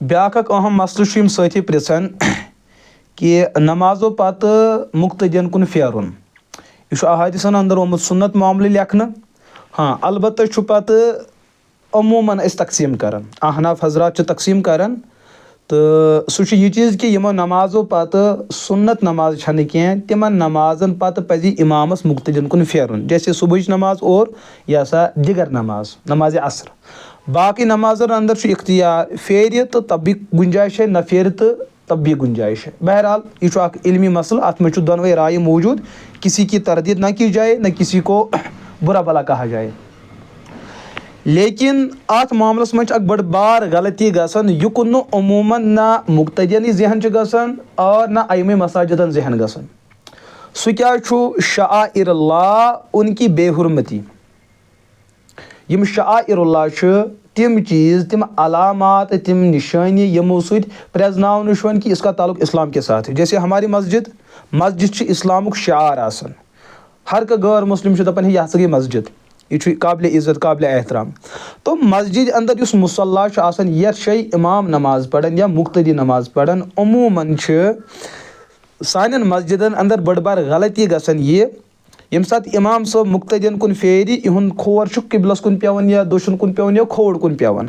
Back अहम मसलु साथी पृछन कि नमाजो पत मुक्तदियन कुन फेरुन यह अहादिसन अंदर आमुत सुन्नत मामले लेखन। हाँ अलबत्ता पत अमूमन तकसीम करान अहनाफ हजरात तकसीम करान तो सह यह चीज़ कि यमो नमाजो पत सुन्नत नमाज छन कह तिमन नमाजन पत पजी इमामस मुक्तदियन कुन फेरुन जैसे सुबह नमाज और यह सा दिगर नमाज नमाज असर। बाकी नमाजन अंदर इख्तियार फेर तो तब भी गुंजाइश है न फेर तो तब भी गुंजाइश है। बहरहाल यह इल्मी मसल अत में दोनों राय मौजूद, किसी की तरदीद ना की जाए न किसी को बुरा भला कहा जाए। लेकिन अत मामलस में बड़ बार गलती गसन युकुन अमूमन ना मुक्तदियन जहन गसन और ना अइमे मसाजिदन जहन गसन। सह क्या शाइरुल्लाह उनकी बेहुरमती। यम शाइरुल्लाह तिम चीज़ तिम अलामात तिम निशानी यमो सद प्रजनावन कि इसका ताल्लुक इस्लाम के साथ है। जैसे हमारी मस्जिद इस्लामुक शार आसन, हर का गैर मुस्लिम दपान यह हसा गई मस्जिद, यह काबिल इज़्ज़त काबिल एहतराम। तो मस्जिद अंदर युस मुसल्ला आसन यथ शे इमाम नमाज पढ़न या मुक्तदी नमाज पढ़न अमूमन सानन मस्जिदन अंदर बड़ बार गलती गसन ये यम सात इमाम सब मुक्तदियन कुन फेरी इहुन खोर किबलस कुन पेवन या दोशन कुन पेवन या खोड़ कुन पेवन।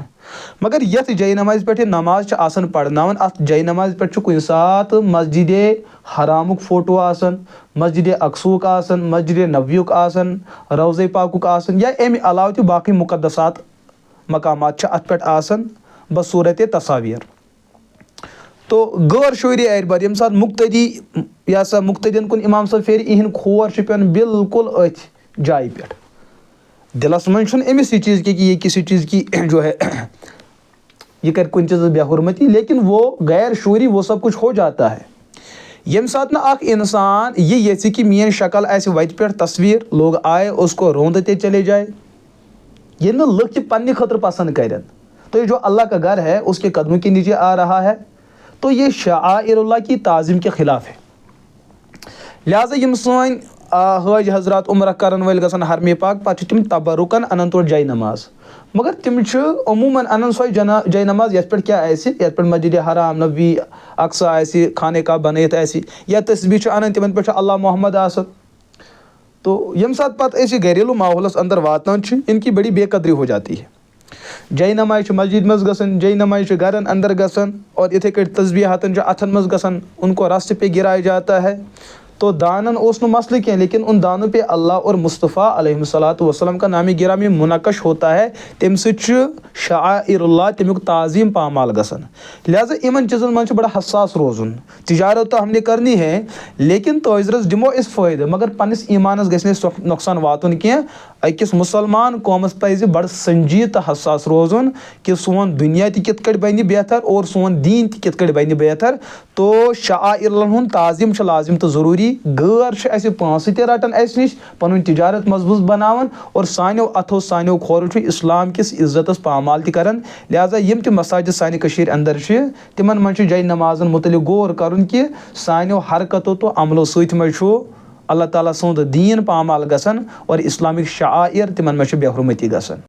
मगर यथ जय नमाज पे नमाज आसन पढ़नावन अत जय नमाज पे कुन सात मस्जिद हरामुक फोटो आसन, मस्जिद अक्सूक आसन, मस्जिद नबयुक आसन, रोज़े पाकुक आसन या अमि अलाव ति बाकी मुकद्दसात मकामात अत पे आसन बसूरत तस्वीर। तो गैर शोरी एरबार यम सात मुक्तदी या सा मुक्तदियन कुन इमाम सब फेर इहन खोर पेन बिल्कुल अथ जाय पे दिलस मन अमिस यह चीज़ कि ये किसी चीज़ की जो है ये कर कुछ चीज़ बेहुरमती, लेकिन वो गैर शोरी वो सब कुछ हो जाता है। यम सात ना अख इंसान ये यसी कि मेन शक्ल ऐसे वत पे तस्वीर लोग आए उसको रोंदते चले जाए, ये ना लुक पन्ने खतर पसंद करें। तो ये जो अल्लाह का घर है उसके कदमों के नीचे आ रहा है, तो ये शाइरुल्लाह की ताज़ीम के खिलाफ है। लिहाजा यम सन हाज हजरात उम्र करन वल गसन हरमे पाक पे तिम तबरुकन अनन तोर जय नमाज, मगर तिम अमूमन अनन सो जय नमाज ये पे क्या ये पे मस्जिद हराम नबी अक्सा खाने का बनत या तस्बीह अनन तिमन पे अल्लाह मोहम्मद आसन। तो यम सात पत घरेलू माहौलस अंदर वातान इनकी बड़ी बेकदरी हो जाती है। जय नमाज मस्जिद मज गसन, जय नमाज घरन अंदर गसन और इथे कट तस्बीहातन अथन मज गसन उनको रास्ते पे गिराया जाता है। तो दानन ओस मसले क्या, लेकिन उन दानों पे अल्लाह और मुस्तफ़ा अलैहिस्सलातु वस्सलाम का नामी गिरामी मुनक्कश होता है, तम शाइरुल्लाह तमुक ताज़ीम पामाल गसन। लिहाजा इन चीज़न मन बड़ा हसास रोजुन। तिजारत तो हमने करनी है लेकिन तोजरस दिमो इस फ़ायदे, मगर पन्निस ईमानस गस नुकसान वातुन कह। अकिस मुसलमान कौमस पज़ बड़ संजीद तो हसास रोजुन कि सोन दुनिया कित कट बन बेहतर और सोन दीन कित कट बन बेहतर। तो शाइरुल्लाह हुंद ताज़ीम लाजिम तो ज़रूरी। गैर पांस रटन निश पन तिजारत मजबूत बनावन और सानो अथो सानो खोर इस्लाम किस इज्जत पामाल करान। लिहाजा यम ति मसाजिद सानि कशीर अंदर तिमन मन जय नमाजन मुतलिक गौर करन कि सानो हरकतों तो अमलो सत अल्लाह ताला सुंद दीन पामाल गसन और इस्लामिक शाइर तिमन में बेहुरमती गसन।